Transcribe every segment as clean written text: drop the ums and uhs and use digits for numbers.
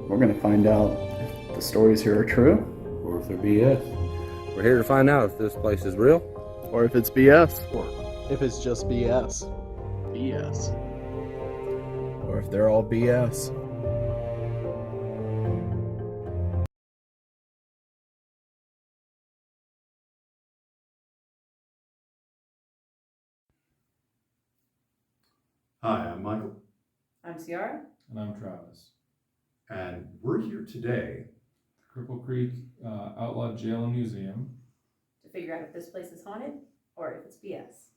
We're gonna find out if the stories here are true, Or if they're BS. We're here to find out if this place is real. or if it's BS, Or if it's just BS. BS, or if they're all BS. Hi, I'm Michael. I'm Ciara. And I'm Travis. And we're here today. Cripple Creek Outlaw Jail and Museum. To figure out if this place is haunted or if it's BS.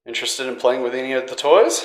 Interested in playing with any of the toys?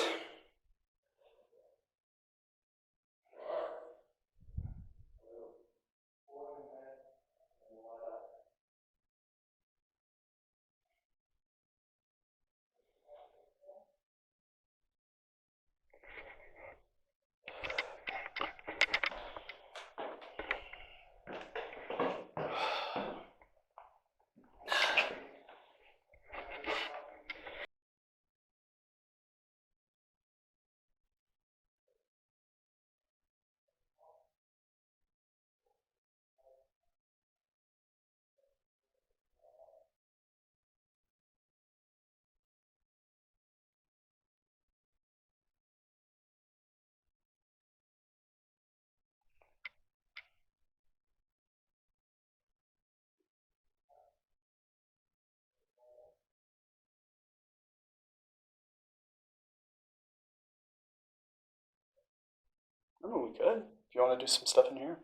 Oh, we could. If you want to do some stuff in here.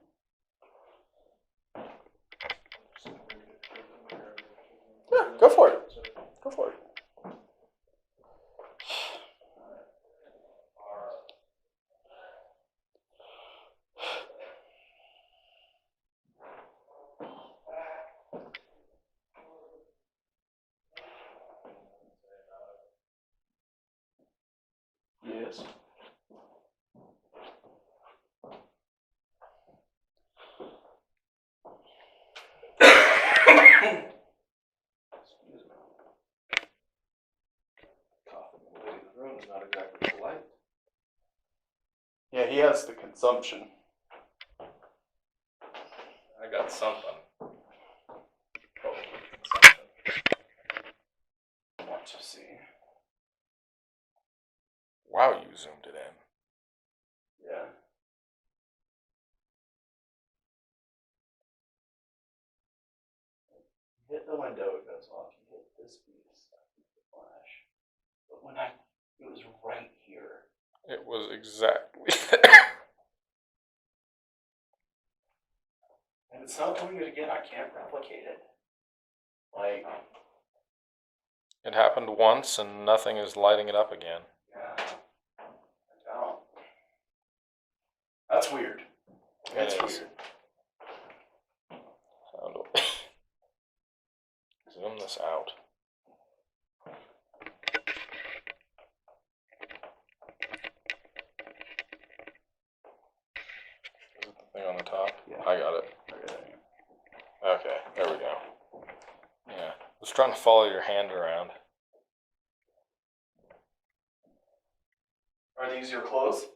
Yeah, go for it. Go for it. Yes. Excuse me. Coughing away in the room is not exactly polite. Yeah, he has the consumption. I got something. Probably consumption. Want to see. Wow, you zoomed it in. Yeah. Hit the window, it goes off. You hit this piece, the flash. But it was right here. It was exactly there. And it's not doing it again. I can't replicate it. Like, It happened once and nothing is lighting it up again. yeah. I don't. That's weird. That's It is. weird. How do I zoom this out? Is it the thing on the top? Yeah. I got it. Okay. Okay, there we go. Yeah, I was trying to follow your hand around. Are these your clothes?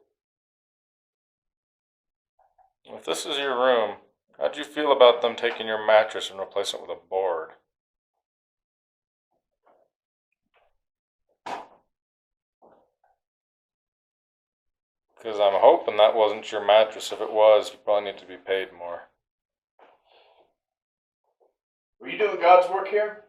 If this is your room, how'd you feel about them taking your mattress and replacing it with a board? Because I'm hoping that wasn't your mattress. If it was, you probably need to be paid more. Were you doing God's work here?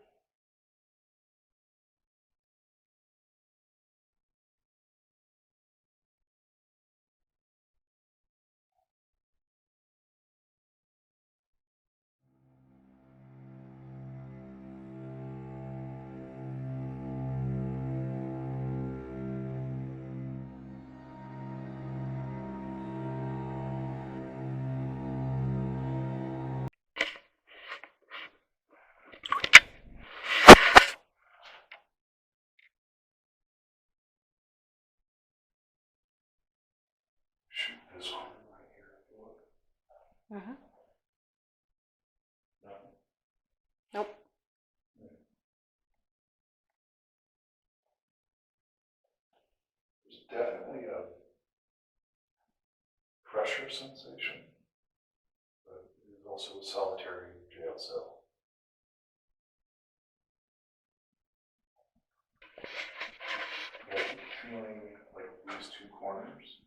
this one right here, if you look. Mhm. Nothing. Nope. There's definitely a pressure sensation, but it is also a solitary jail cell. I keep feeling like these two corners.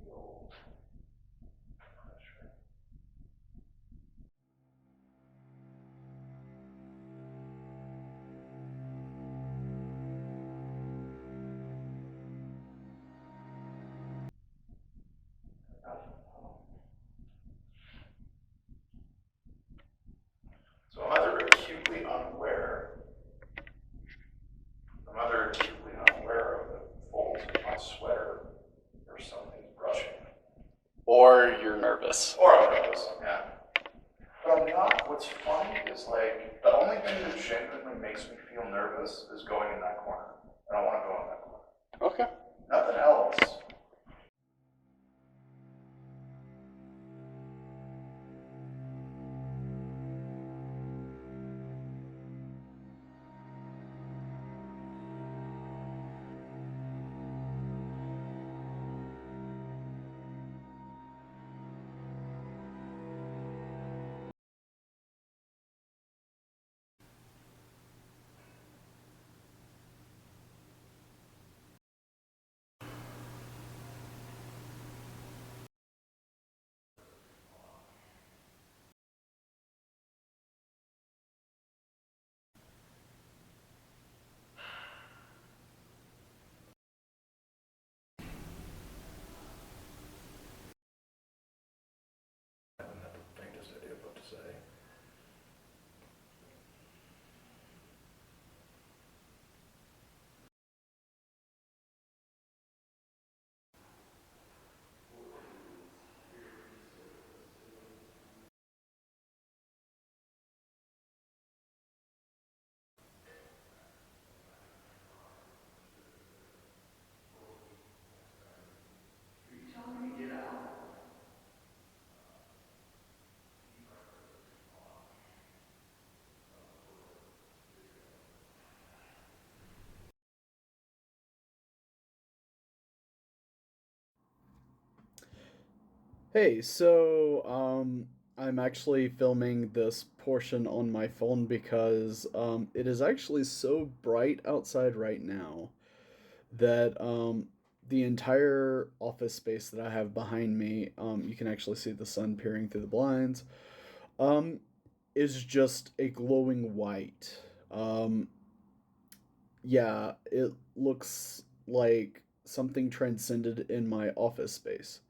Feel pressure. So I'm either acutely unaware of the folds of my sweater or something's brushing. Or you're nervous. Or I'm nervous, yeah. But I'm not. What's funny is like, the only thing that genuinely makes me feel nervous is going in that corner. I don't want to go in that corner. Okay. Nothing else. I wouldn't have the faintest idea what to say. Hey, so I'm actually filming this portion on my phone because it is actually so bright outside right now that the entire office space that I have behind me, you can actually see the sun peering through the blinds, um, is just a glowing white. Um, yeah, it looks like something transcended in my office space.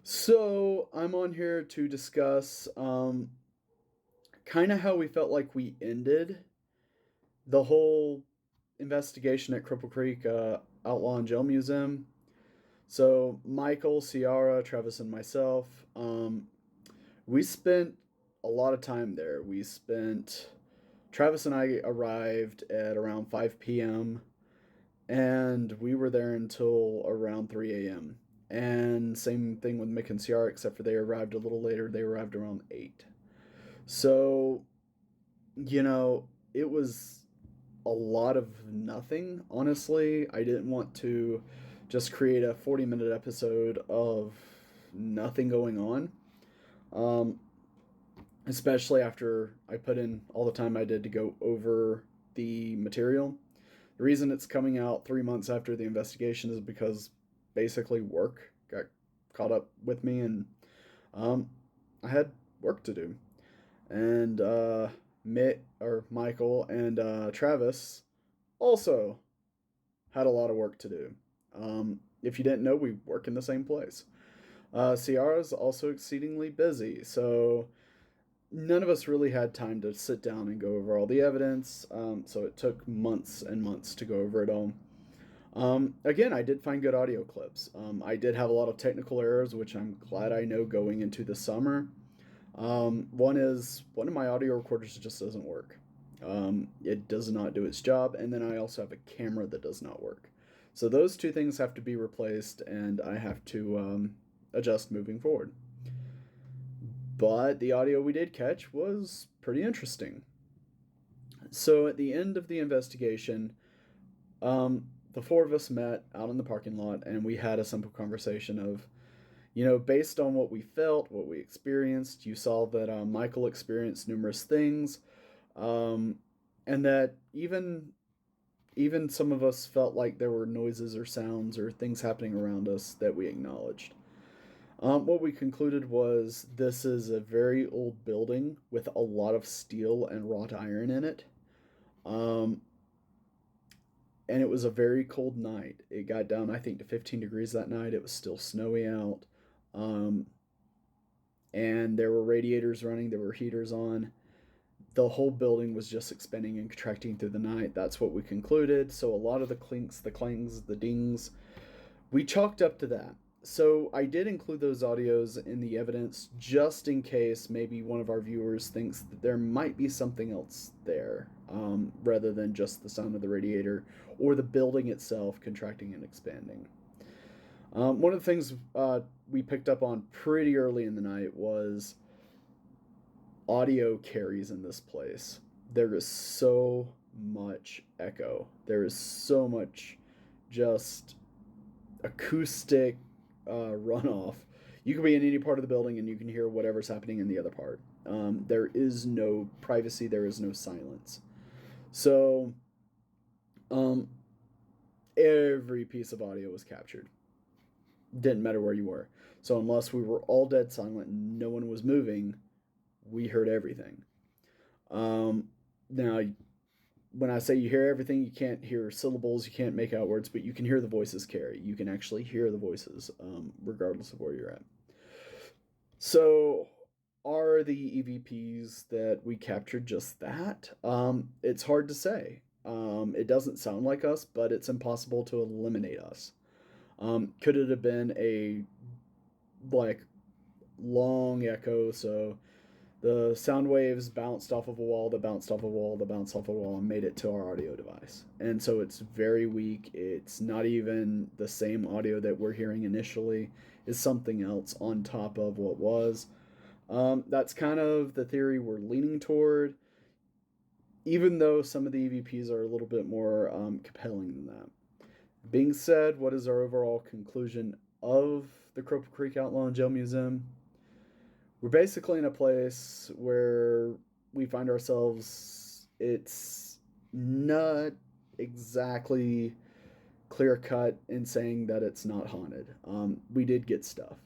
So I'm on here to discuss kind of how we felt like we ended the whole investigation at Cripple Creek Outlaw and Jail Museum. So Michael, Ciara, Travis, and myself, we spent a lot of time there. Travis and I arrived at around 5 p.m. and we were there until around 3 a.m. And same thing with Mick and Ciara, except for they arrived a little later. They arrived around 8. So, it was a lot of nothing, honestly. I didn't want to just create a 40-minute episode of nothing going on. Um, Especially after I put in all the time I did to go over the material. The reason it's coming out 3 months after the investigation is because basically work got caught up with me, and um, I had work to do. And Michael and Travis also had a lot of work to do. If you didn't know, we work in the same place. Ciara's also exceedingly busy, so none of us really had time to sit down and go over all the evidence. So it took months and months to go over it all. Again, I did find good audio clips. I did have a lot of technical errors, which I'm glad I know going into the summer. One is one of my audio recorders just doesn't work. It does not do its job, and then I also have a camera that does not work. So those two things have to be replaced, and I have to adjust moving forward. But the audio we did catch was pretty interesting. So at the end of the investigation, the four of us met out in the parking lot, and we had a simple conversation of, based on what we felt, what we experienced. You saw that Michael experienced numerous things, and that even some of us felt like there were noises or sounds or things happening around us that we acknowledged. What we concluded was this is a very old building with a lot of steel and wrought iron in it. And it was a very cold night. It got down, I think, to 15 degrees that night. It was still snowy out. And there were radiators running, there were heaters on. The whole building was just expanding and contracting through the night. That's what we concluded. So a lot of the clinks, the clangs, the dings, we chalked up to that. So I did include those audios in the evidence just in case maybe one of our viewers thinks that there might be something else there, rather than just the sound of the radiator or the building itself contracting and expanding. One of the things we picked up on pretty early in the night was audio carries in this place. There is so much echo. There is so much just acoustic runoff. You can be in any part of the building and you can hear whatever's happening in the other part. There is no privacy. There is no silence. So every piece of audio was captured. Didn't matter where you were. So unless we were all dead silent and no one was moving, we heard everything. Now, when I say you hear everything, you can't hear syllables, you can't make out words, but you can hear the voices carry. You can actually hear the voices, regardless of where you're at. So, are the EVPs that we captured just that? It's hard to say. It doesn't sound like us, but it's impossible to eliminate us. Could it have been a, long echo, so the sound waves bounced off of a wall, that bounced off a wall, that bounced off a wall, and made it to our audio device. And so it's very weak. It's not even the same audio that we're hearing initially. It's something else on top of what was. That's kind of the theory we're leaning toward, even though some of the EVPs are a little bit more compelling than that. Being said, what is our overall conclusion of the Cripple Creek Outlaw and Jail Museum? We're basically in a place where we find ourselves. It's not exactly clear-cut in saying that it's not haunted. We did get stuff.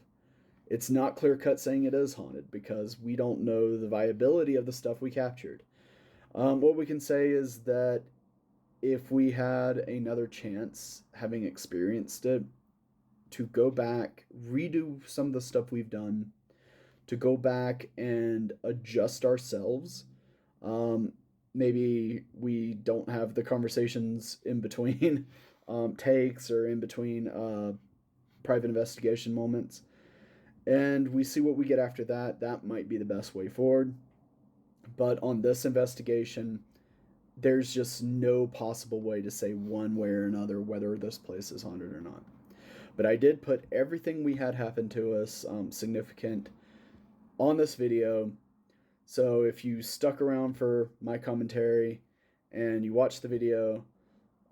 It's not clear-cut saying it is haunted because we don't know the viability of the stuff we captured. What we can say is that if we had another chance, having experienced it, to go back, redo some of the stuff we've done, to go back and adjust ourselves. Maybe we don't have the conversations in between takes or in between private investigation moments. And we see what we get after that. That might be the best way forward. But on this investigation, there's just no possible way to say one way or another whether this place is haunted or not. But I did put everything we had happen to us significant on this video. So if you stuck around for my commentary and you watched the video,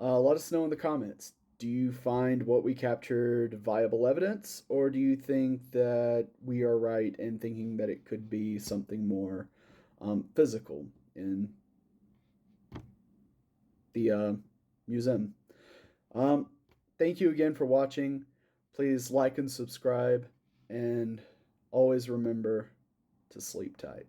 let us know in the comments. Do you find what we captured viable evidence, or do you think that we are right in thinking that it could be something more physical in the museum? Thank you again for watching. Please like and subscribe, and always remember to sleep tight.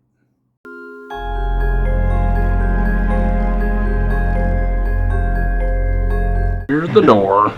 Here's the door.